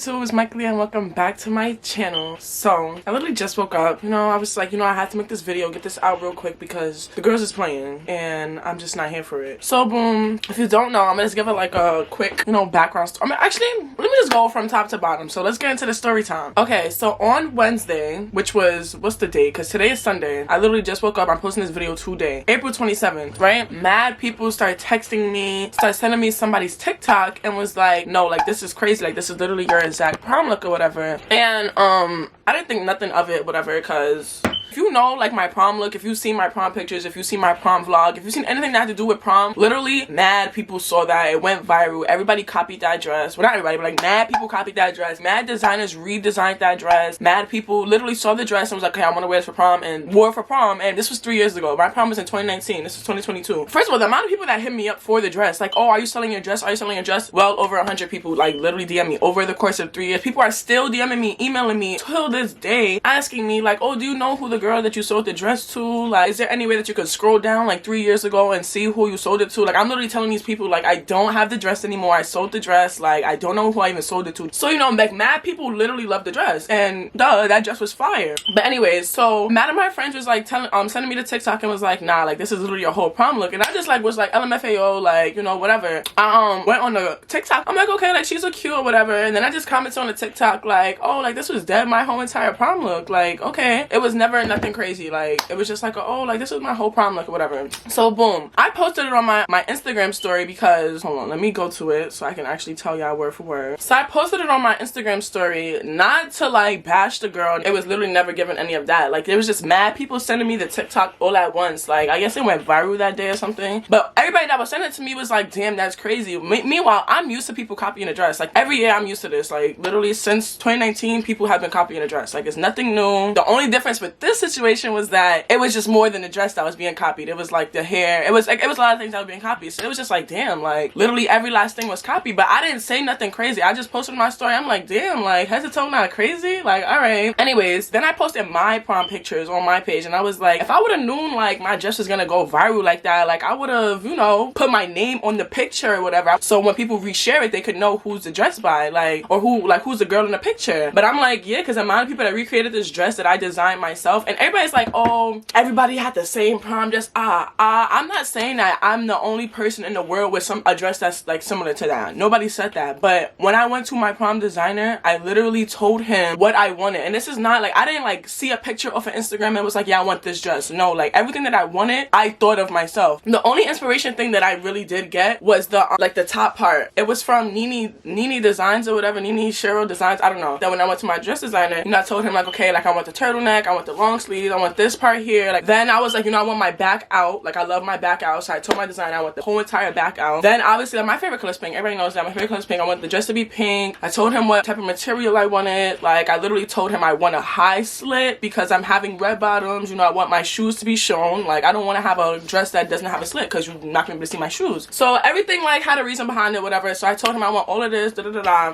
YouTube, it's Mícah Leia and welcome back to my channel. So, I literally just woke up. I was like, I have to make this video, get this out real quick because the girls is playing and I'm just not here for it. So, boom. If you don't know, I'm gonna just give it like a quick, background story. Actually, let me just go from top to bottom. So, let's get into the story time. Okay, so on Wednesday, which was, what's the date? Because today is Sunday. I literally just woke up. I'm posting this video today. April 27th, right? Mad people started texting me, started sending me somebody's TikTok and was like, no, like, this is crazy. Like, this is literally your exact prom look or whatever. And I didn't think nothing of it, whatever, because if you know like my prom look, if you've seen my prom pictures, if you've seen my prom vlog, if you've seen anything that had to do with prom, literally mad people saw that. It went viral. Everybody copied that dress. Well, not everybody, but like mad people copied that dress. Mad designers redesigned that dress. Mad people literally saw the dress and was like, okay, I want to wear this for prom, and wore it for prom. And this was 3 years ago. My prom was in 2019. This is 2022. First of all, the amount of people that hit me up for the dress, like, oh, are you selling your dress? Are you selling your dress? Well over 100 people like literally DM me over the course of 3 years. People are still DMing me, emailing me till this day, asking me like, oh, do you know who the girl that you sold the dress to? Like, is there any way that you could scroll down like 3 years ago and see who you sold it to? Like, I'm literally telling these people like, I don't have the dress anymore. I sold the dress. Like, I don't know who I even sold it to. So like mad people literally love the dress, and duh, that dress was fire. But anyways, so mad of my friends was like sending me the TikTok and was like, nah, like this is literally your whole prom look. And I just like was like LMFAO, like, whatever. I went on the TikTok. I'm like, okay, like she's so cute or whatever. And then I just commented on the TikTok like, oh, like this was dead my whole entire prom look. Like, okay, it was never nothing crazy. Like, it was just like, oh, like this was my whole prom look or whatever. So boom, I posted it on my Instagram story because, hold on, let me go to it so I can actually tell y'all word for word. So I posted it on my Instagram story, not to like bash the girl. It was literally never given any of that. Like, it was just mad people sending me the TikTok all at once. Like, I guess it went viral that day or something. But everybody that was sending it to me was like, damn, that's crazy. Meanwhile, I'm used to people copying a dress. Like, every year I'm used to this. Like, literally since 2019, people have been copying a dress. Like, it's nothing new. The only difference with this situation was that it was just more than the dress that was being copied. It was like the hair. It was a lot of things that were being copied. So it was just like, damn, like literally every last thing was copied. But I didn't say nothing crazy. I just posted my story. I'm like, damn, like head to toe not crazy. Like, all right. Anyways, then I posted my prom pictures on my page, and I was like, if I would have known like my dress was gonna go viral like that, like I would have, put my name on the picture or whatever. So when people reshare it, they could know who's the dress by, like, or who's the girl in the picture. But I'm like, yeah, because the amount of people that recreated this dress that I designed myself, and everybody's like, oh, everybody had the same prom dress. I'm not saying that I'm the only person in the world with a dress that's like similar to that. Nobody said that. But when I went to my prom designer, I literally told him what I wanted. And this is not like, I didn't like see a picture off of Instagram and was like, yeah, I want this dress. No, like everything that I wanted, I thought of myself. The only inspiration thing that I really did get was the like the top part. It was from Nini Designs or whatever, Nini Cheryl Designs, I don't know. Then when I went to my dress designer, I told him like, okay, like I want the turtleneck, I want the long sleeves, I want this part here. Like, then I was like, I want my back out. Like, I love my back out. So I told my designer I want the whole entire back out. Then obviously, like, my favorite color is pink. Everybody knows that my favorite color is pink. I want the dress to be pink. I told him what type of material I wanted. Like, I literally told him I want a high slit because I'm having red bottoms. I want my shoes to be shown. Like, I don't want to have a dress that doesn't have a slit because you're not going to be able to see my shoes. So everything like had a reason behind it, whatever. So I told him I want all of this,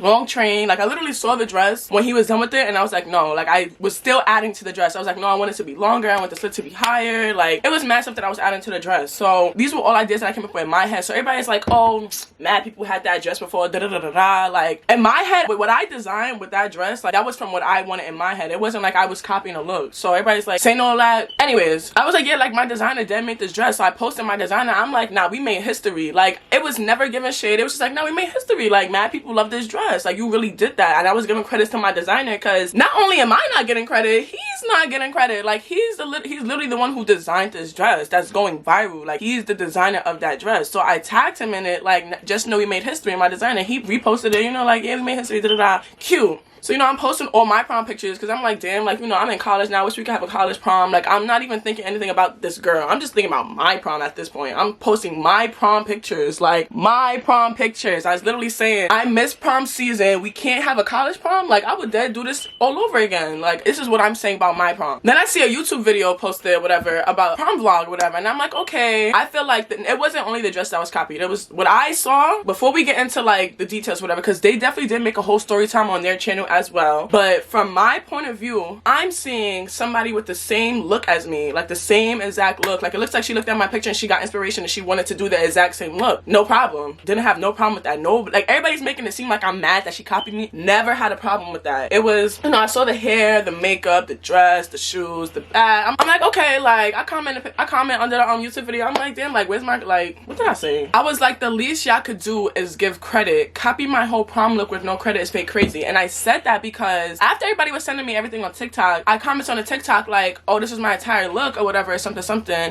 long train. Like, I literally saw the dress when he was done with it, and I was like, no. Like, I was still adding to the dress. I was like, no, I want it to be longer. I want the slit to be higher. Like, it was mad stuff that I was adding to the dress. So these were all ideas that I came up with in my head. So everybody's like, oh, mad people had that dress before, like in my head, with what I designed with that dress, like that was from what I wanted in my head. It wasn't like I was copying a look. So everybody's like saying all that. Anyways, I was like, yeah, like my designer did make this dress. So I posted my designer. I'm like, nah, we made history. Like, it was never given shade. It was just like, no, we made history. Like, mad people love this dress. Like, you really did that. And I was giving credits to my designer because not only am I not getting credit, he's not getting credit. Like, he's literally the one who designed this dress that's going viral. Like, he's the designer of that dress. So I tagged him in it, like, just know we made history. And my designer, he reposted it, like, yeah, we made history, cute. So, I'm posting all my prom pictures because I'm like, damn, like, I'm in college now. I wish we could have a college prom. Like, I'm not even thinking anything about this girl. I'm just thinking about my prom at this point. I'm posting my prom pictures. Like, my prom pictures. I was literally saying, I miss prom season. We can't have a college prom. Like, I would dare do this all over again. Like, this is what I'm saying about my prom. Then I see a YouTube video posted, whatever, about prom vlog, whatever. And I'm like, okay. I feel like it wasn't only the dress that was copied. It was what I saw before we get into, like, the details, whatever. Because they definitely did make a whole story time on their channel as well. But from my point of view, I'm seeing somebody with the same look as me, like the same exact look. Like it looks like she looked at my picture and she got inspiration and she wanted to do the exact same look. No problem. Didn't have no problem with that. No, like everybody's making it seem like I'm mad that she copied me. Never had a problem with that. It was, you know, I saw the hair, the makeup, the dress, the shoes, the bag. I'm like, okay, like I comment under the YouTube video. I'm like, damn, like where's my, like, what did I say? I was like, the least y'all could do is give credit. Copy my whole prom look with no credit is fake crazy. And I said that because after everybody was sending me everything on TikTok, I commented on the TikTok like, oh, this is my entire look or whatever, something.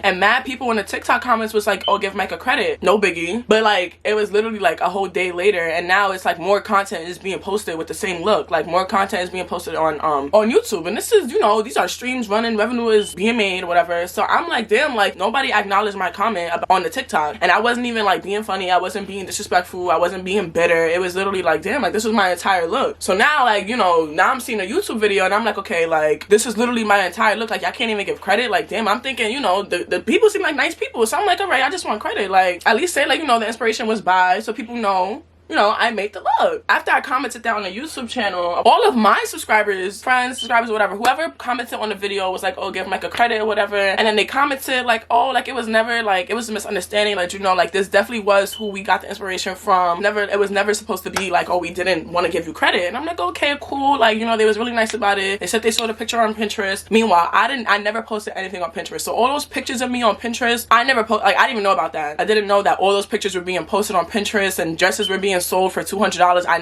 And mad people in the TikTok comments was like, oh, give Mícah credit. No biggie. But like, it was literally like a whole day later, and now it's like more content is being posted with the same look. Like more content is being posted on YouTube. And this is, you know, these are streams running, revenue is being made, whatever. So I'm like, damn, like nobody acknowledged my comment on the TikTok. And I wasn't even like being funny. I wasn't being disrespectful. I wasn't being bitter. It was literally like, damn, like this was my entire look. So now, like, you know, now I'm seeing a YouTube video and I'm like, okay, like this is literally my entire look. Like I can't even give credit. Like, damn, I'm thinking, you know, the people seem like nice people. So I'm like, all right, I just want credit. Like at least say like, you know, the inspiration was by, so people know, you know, I made the look. After I commented that on the YouTube channel, all of my subscribers, friends, subscribers, whatever, whoever commented on the video was like, oh, give Mícah credit or whatever. And then they commented like, oh, like it was never like, it was a misunderstanding. Like, you know, like this definitely was who we got the inspiration from. It was never supposed to be like, oh, we didn't want to give you credit. And I'm like, okay, cool. Like, you know, they was really nice about it. They said they saw the picture on Pinterest. Meanwhile, I never posted anything on Pinterest. So all those pictures of me on Pinterest, I didn't even know about that. I didn't know that all those pictures were being posted on Pinterest and dresses were being sold for $200. I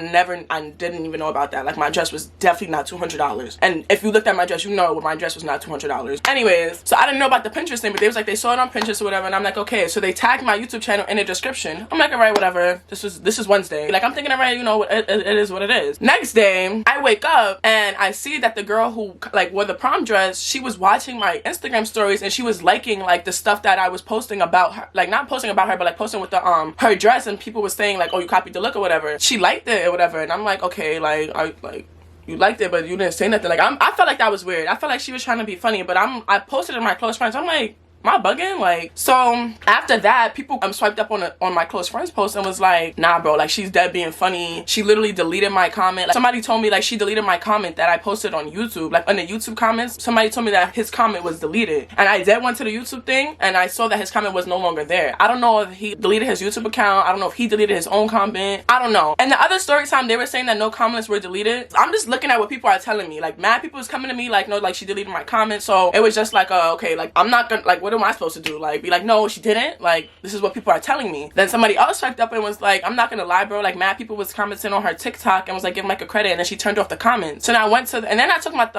didn't even know about that. Like my dress was definitely not $200. And if you looked at my dress, you know my dress was not $200. Anyways, so I didn't know about the Pinterest thing, but they was like, they saw it on Pinterest or whatever. And I'm like, okay. So they tagged my YouTube channel in the description. I'm like, all right, whatever. This is Wednesday. Like I'm thinking, all right, you know, it is what it is. Next day, I wake up and I see that the girl who like wore the prom dress, she was watching my Instagram stories and she was liking like the stuff that I was posting about her, like not posting about her, but like posting with the her dress, and people were saying like, oh, you copied the look or whatever. She liked it or whatever, and I'm like, okay, like you liked it, but you didn't say nothing. Like I felt like that was weird. I felt like she was trying to be funny, but I posted it in my close friends. I'm like, am I bugging? Like, so after that, people swiped up on my close friends post and was like, nah, bro, like she's dead being funny. She literally deleted my comment. Like somebody told me like she deleted my comment that I posted on YouTube. Like in the YouTube comments, somebody told me that his comment was deleted. And I went to the YouTube thing and I saw that his comment was no longer there. I don't know if he deleted his YouTube account. I don't know if he deleted his own comment. I don't know. And the other story time, they were saying that no comments were deleted. I'm just looking at what people are telling me. Like mad people was coming to me like, no, like she deleted my comment. So it was just like, okay, like I'm not gonna, like, what am I supposed to do? Like be like, no, she didn't. Like this is what people are telling me. Then somebody else typed up and was like, I'm not gonna lie, bro, like mad people was commenting on her TikTok and was like, give Mícah credit, and then she turned off the comments. So then I went to and then I took about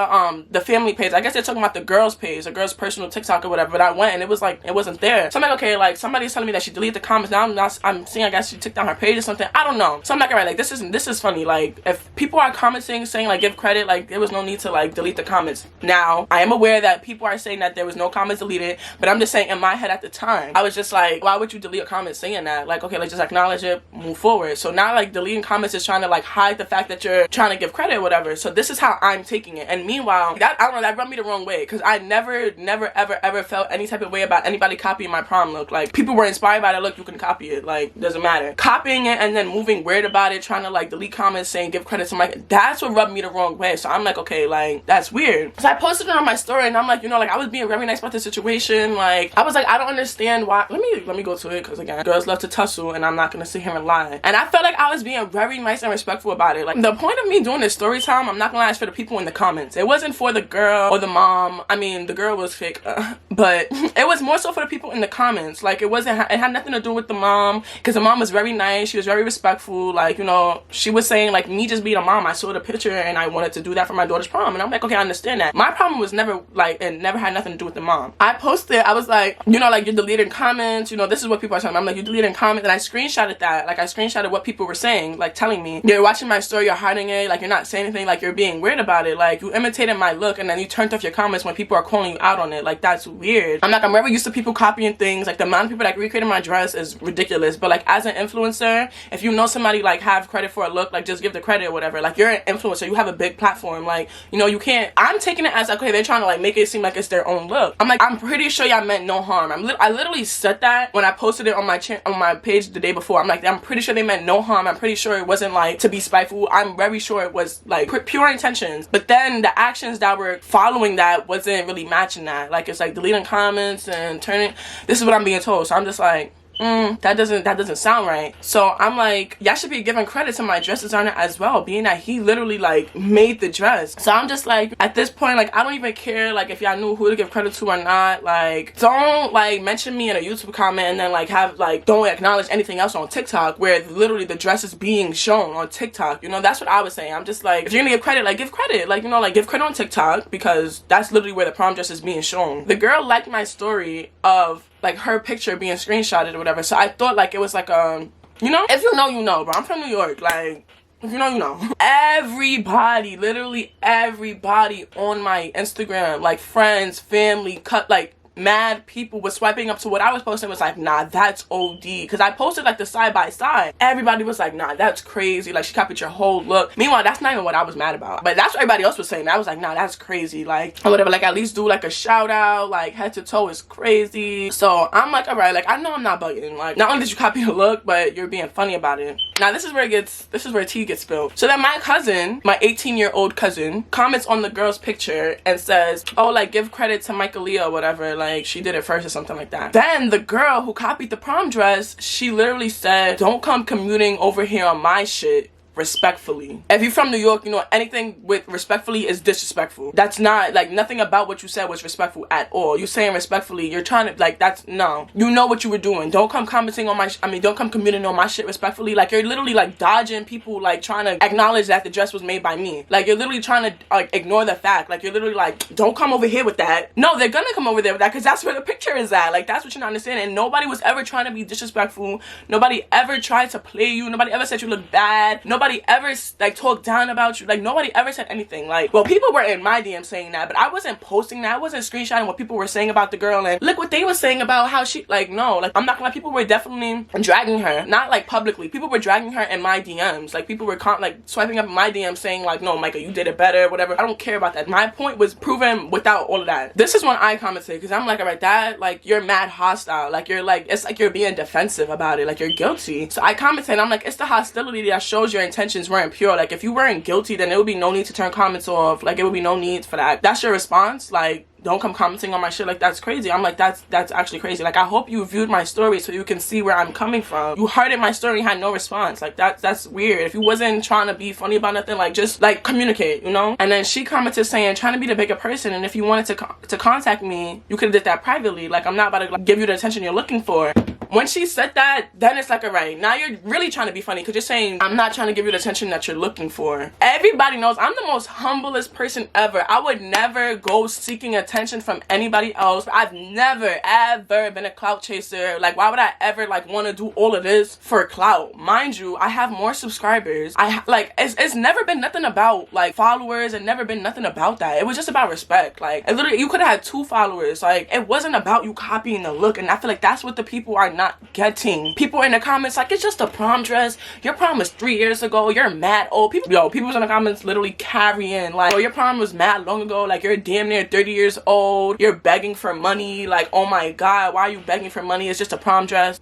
the family page. I guess they're talking about the girls page, the girls personal TikTok or whatever, but I went and it was like it wasn't there. So I'm like, okay, like somebody's telling me that she deleted the comments. Now I'm seeing, I guess she took down her page or something. I don't know. So I'm like, all right, like this is funny. Like if people are commenting saying like give credit, like there was no need to like delete the comments. Now I am aware that people are saying that there was no comments deleted, but I'm just saying in my head at the time, I was just like, why would you delete a comment saying that? Like, okay, like just acknowledge it, move forward. So now like deleting comments is trying to like hide the fact that you're trying to give credit or whatever. So this is how I'm taking it. And meanwhile, that, I don't know, that rubbed me the wrong way, because I never ever felt any type of way about anybody copying my prom look. Like people were inspired by the look, you can copy it, like doesn't matter. Copying it and then moving weird about it, trying to like delete comments saying give credit to my, that's what rubbed me the wrong way. So I'm like, okay, like that's weird. So I posted it on my story and I'm like, you know, like I was being very nice about the situation. Like I was like, I don't understand why. Let me go to it, because again, girls love to tussle and I'm not gonna sit here and lie. And I felt like I was being very nice and respectful about it. Like the point of me doing this story time, I'm not gonna lie, is for the people in the comments. It wasn't for the girl or the mom. I mean, the girl was fake, but it was more so for the people in the comments. Like it had nothing to do with the mom, because the mom was very nice, she was very respectful. Like, you know, she was saying like, me just being a mom, I saw the picture and I wanted to do that for my daughter's prom. And I'm like, okay, I understand that. My problem was never like, it never had nothing to do with the mom. I posted, I was like, you know, like you're deleting comments, you know, this is what people are telling me. I'm like, you deleting comments, and I screenshotted that. Like I screenshotted what people were saying, like telling me, you're watching my story, you're hiding it, like you're not saying anything, like you're being weird about it, like you imitated my look and then you turned off your comments when people are calling you out on it. Like that's weird. I'm like, I'm never used to people copying things. Like the amount of people that recreated my dress is ridiculous. But like as an influencer, if you know somebody like have credit for a look, like just give the credit or whatever. Like you're an influencer, you have a big platform, like, you know, you can't, I'm taking it as like, okay, they're trying to like make it seem like it's their own look. I'm like, I'm pretty sure sure y'all meant no harm. I literally said that when I posted it on my page the day before. I'm like, I'm pretty sure they meant no harm. I'm pretty sure it wasn't like to be spiteful. I'm very sure it was like pure intentions. But then the actions that were following that wasn't really matching that. Like, it's like deleting comments and turning. This is what I'm being told. So I'm just like, that doesn't sound right. So I'm like, y'all should be giving credit to my dress designer as well, being that he literally like made the dress. So I'm just like, at this point, like, I don't even care like if y'all knew who to give credit to or not. Like, don't like mention me in a YouTube comment and then like have like don't acknowledge anything else on TikTok where literally the dress is being shown on TikTok. You know, that's what I was saying. I'm just like, if you're gonna give credit, like give credit, like, you know, like give credit on TikTok, because that's literally where the prom dress is being shown. The girl liked my story of like her picture being screenshotted or whatever, so I thought like it was like you know, if you know, you know, bro. I'm from New York. Like, if you know, you know. Everybody, literally everybody on my Instagram, like friends, family, like mad people was swiping up to what I was posting, was like, nah, that's OD. Because I posted like the side by side. Everybody was like, nah, that's crazy. Like, she copied your whole look. Meanwhile, that's not even what I was mad about. But that's what everybody else was saying. I was like, nah, that's crazy. Like, or whatever. Like, at least do like a shout out. Like, head to toe is crazy. So I'm like, all right, like, I know I'm not bugging. Like, not only did you copy the look, but you're being funny about it. Now this is where tea gets spilled. So then my cousin, my 18-year-old cousin, comments on the girl's picture and says, oh, like, give credit to Mícah Leia or whatever. Like, she did it first or something like that. Then the girl who copied the prom dress, she literally said, don't come commuting over here on my shit. Respectfully. If you're from New York, you know anything with respectfully is disrespectful. That's not, like, nothing about what you said was respectful at all. You saying respectfully, you're trying to, like, that's, no. You know what you were doing. Don't come commenting on my, don't come commuting on my shit respectfully. Like, you're literally, like, dodging people, like, trying to acknowledge that the dress was made by me. Like, you're literally trying to, like, ignore the fact. Like, you're literally like, don't come over here with that. No, they're gonna come over there with that because that's where the picture is at. Like, that's what you're not understanding. And nobody was ever trying to be disrespectful. Nobody ever tried to play you. Nobody ever said you look bad. Nobody ever like talked down about you. Like, nobody ever said anything. Like, well, people were in my DM saying that, but I wasn't posting that. I wasn't screenshotting what people were saying about the girl and look what they were saying about how she, like, no, like, I'm not gonna lie, people were definitely dragging her, not like publicly. People were dragging her in my DMs. Like, people were like swiping up in my DMs saying like, no, Mícah, you did it better, whatever. I don't care about that. My point was proven without all of that. This is when I commented, because I'm like, all right, that, like, you're mad hostile. Like, you're like, it's like you're being defensive about it. Like, you're guilty. So I commented, I'm like, it's the hostility that shows your intentions weren't pure. Like, if you weren't guilty, then there would be no need to turn comments off. Like, it would be no need for that. That's your response? Like, don't come commenting on my shit. Like, that's crazy. I'm like, that's actually crazy. Like, I hope you viewed my story so you can see where I'm coming from. You hearted my story and had no response. Like, that's weird. If you wasn't trying to be funny about nothing, like, just like communicate, you know. And then she commented saying, trying to be the bigger person, and if you wanted to contact me, you could have did that privately. Like, I'm not about to, like, give you the attention you're looking for. When she said that, then it's like, all right, now you're really trying to be funny because you're saying, I'm not trying to give you the attention that you're looking for. Everybody knows I'm the most humblest person ever. I would never go seeking attention from anybody else. I've never, ever been a clout chaser. Like, why would I ever, like, want to do all of this for clout? Mind you, I have more subscribers. Like, it's never been nothing about, like, followers, and never been nothing about that. It was just about respect. Like, it literally, you could have had 2 followers. Like, it wasn't about you copying the look, and I feel like that's what the people are not getting. People in the comments like, it's just a prom dress. Your prom was 3 years ago. You're mad old. People in the comments literally carrying like, oh, your prom was mad long ago. Like, you're damn near 30 years old. You're begging for money. Like, oh my god, why are you begging for money? It's just a prom dress.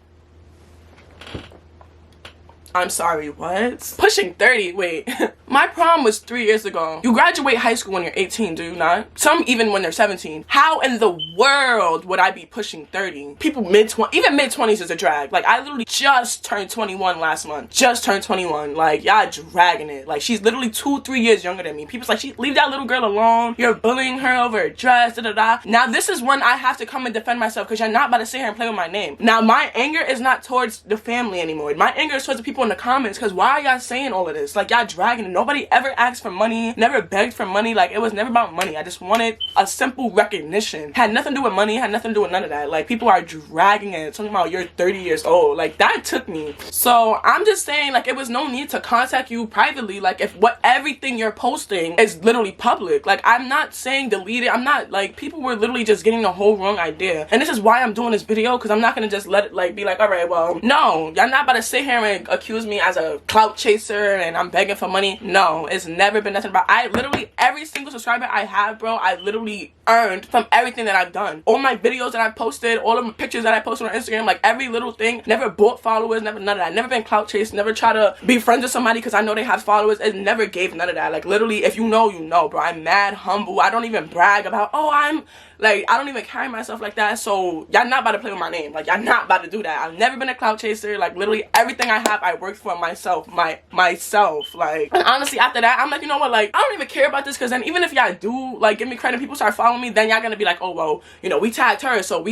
I'm sorry, what? Pushing 30, wait. My prom was 3 years ago. You graduate high school when you're 18, do you not? Some even when they're 17. How in the world would I be pushing 30? People mid-20s, even mid-20s is a drag. Like, I literally just turned 21 last month. Just turned 21. Like, y'all dragging it. Like, she's literally 2-3 years younger than me. People's like, leave that little girl alone. You're bullying her over a dress, da-da-da. Now, this is when I have to come and defend myself because you're not about to sit here and play with my name. Now, my anger is not towards the family anymore. My anger is towards the people in the comments, because why are y'all saying all of this? Like, y'all dragging it. Nobody ever asked for money, never begged for money. Like, it was never about money. I just wanted a simple recognition. Had nothing to do with money, had nothing to do with none of that. Like, people are dragging it, talking about you're 30 years old. Like, that took me. So I'm just saying, like, it was no need to contact you privately. Like, if everything you're posting is literally public. Like, I'm not saying delete it. I'm not, like, people were literally just getting the whole wrong idea. And this is why I'm doing this video, because I'm not gonna just let it, like, be like, all right, well, no, y'all not about to sit here and accuse accuse me as a clout chaser and I'm begging for money. No, it's never been nothing about. I literally, every single subscriber I have, bro, I literally earned from everything that I've done. All my videos that I posted, all of my pictures that I posted on Instagram, like every little thing. Never bought followers, never none of that. Never been clout chased, never try to be friends with somebody because I know they have followers. It never gave none of that. Like literally, if you know, you know, bro. I'm mad humble. I don't even brag about, oh, I'm like, I don't even carry myself like that. So y'all not about to play with my name. Like y'all not about to do that. I've never been a clout chaser. Like literally everything I have, I worked for myself. Myself. Like, and honestly, after that, I'm like, you know what? Like, I don't even care about this because then even if y'all do like give me credit, people start following me, then y'all gonna be like, oh well, you know, we tagged her, so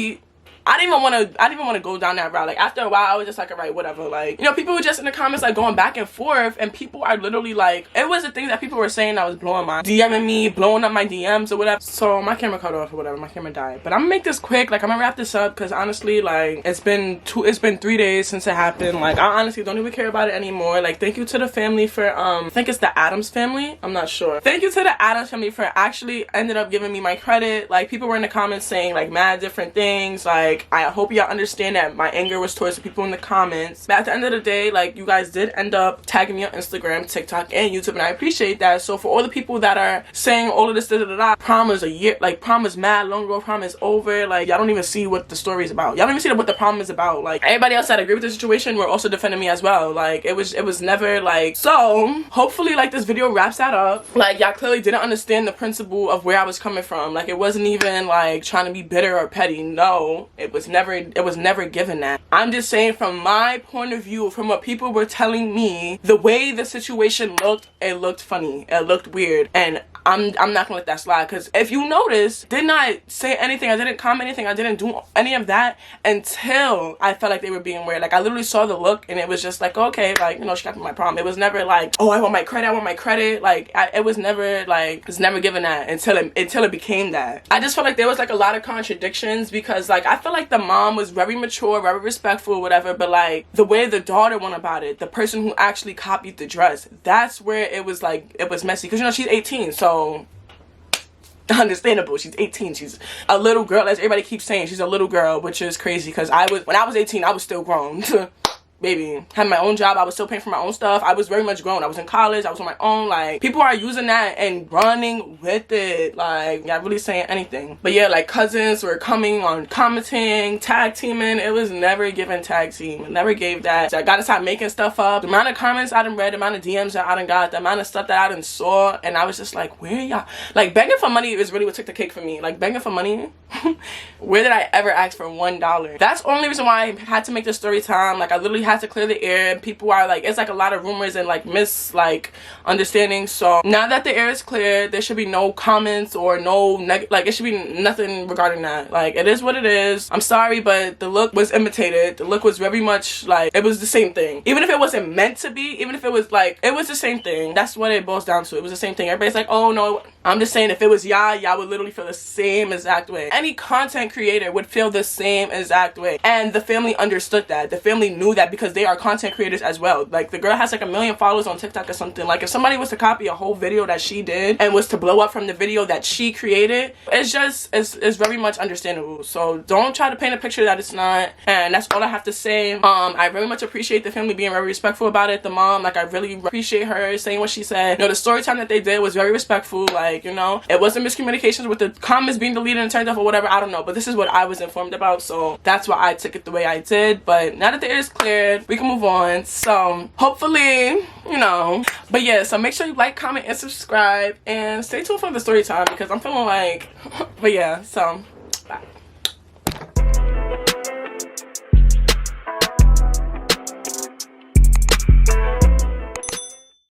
I didn't even want to go down that route. Like after a while I was just like, all right, whatever. Like, you know, people were just in the comments like going back and forth, and people are literally like, it was the things that people were saying that was blowing my DMing me, blowing up my DMs or whatever. So my camera cut off or whatever, my camera died. But I'm gonna make this quick. Like I'm gonna wrap this up because honestly, like it's been 3 days since it happened. Like I honestly don't even care about it anymore. Like thank you to the family for I think it's the Adams family, I'm not sure. Thank you to the Adams family for actually ended up giving me my credit. Like people were in the comments saying like mad different things. Like I hope y'all understand that my anger was towards the people in the comments, but at the end of the day, like you guys did end up tagging me on Instagram, TikTok, and YouTube, and I appreciate that. So for all the people that are saying all of this prom is a year, like prom is mad long ago, prom is over, like y'all don't even see what the story is about. Y'all don't even see what the problem is about. Like everybody else that agree with the situation were also defending me as well. Like it was never like, so hopefully like this video wraps that up. Like y'all clearly didn't understand the principle of where I was coming from. Like it wasn't even like trying to be bitter or petty. No, it was never given that. I'm just saying from my point of view, from what people were telling me, the way the situation looked, it looked funny, it looked weird, and I'm not gonna let that slide. Because if you notice, did not say anything, I didn't comment anything, I didn't do any of that until I felt like they were being weird. Like I literally saw the look and it was just like, okay, like, you know, she got me my prom. It was never like, oh, I want my credit. Like it was never like, it's never given that until it became that. I just felt like there was like a lot of contradictions because like I feel like the mom was very mature, very respectful, whatever, but like the way the daughter went about it, the person who actually copied the dress, that's where it was like, it was messy. Because you know, she's 18, so understandable, she's 18, she's a little girl, as everybody keeps saying, she's a little girl, which is crazy because when I was 18, I was still grown. Baby, had my own job, I was still paying for my own stuff, I was very much grown, I was in college, I was on my own. Like people are using that and running with it, like not really saying anything. But yeah, like cousins were coming on commenting, tag teaming. It was never given tag team, never gave that. So I gotta stop making stuff up. The amount of comments I done read, the amount of DMs that I done got, the amount of stuff that I done saw, and I was just like, where y'all, like begging for money is really what took the cake for me. Like begging for money, where did I ever ask for $1? That's the only reason why I had to make this story time. Like I literally had to clear the air, and people are like, it's like a lot of rumors and like understanding. So now that the air is clear, there should be no comments or no like it should be nothing regarding that. Like it is what it is. I'm sorry, but the look was imitated. The look was very much like, it was the same thing. Even if it wasn't meant to be, even if it was like, it was the same thing. That's what it boils down to. It was the same thing. Everybody's like, oh no, I'm just saying if it was y'all would literally feel the same exact way. Any content creator would feel the same exact way, and the family understood that. The family knew that because they are content creators as well. Like the girl has like 1 million followers on TikTok or something. Like if somebody was to copy a whole video that she did and was to blow up from the video that she created, it's very much understandable. So don't try to paint a picture that it's not. And that's all I have to say. I very much appreciate the family being very respectful about it. The mom, like I really appreciate her saying what she said. You know, the story time that they did was very respectful. Like, you know, it wasn't miscommunications with the comments being deleted and turned off or whatever. I don't know, but this is what I was informed about, so that's why I took it the way I did. But now that the air is cleared, we can move on. So hopefully, you know, but yeah, so make sure you like, comment, and subscribe, and stay tuned for the story time because I'm feeling like but yeah, so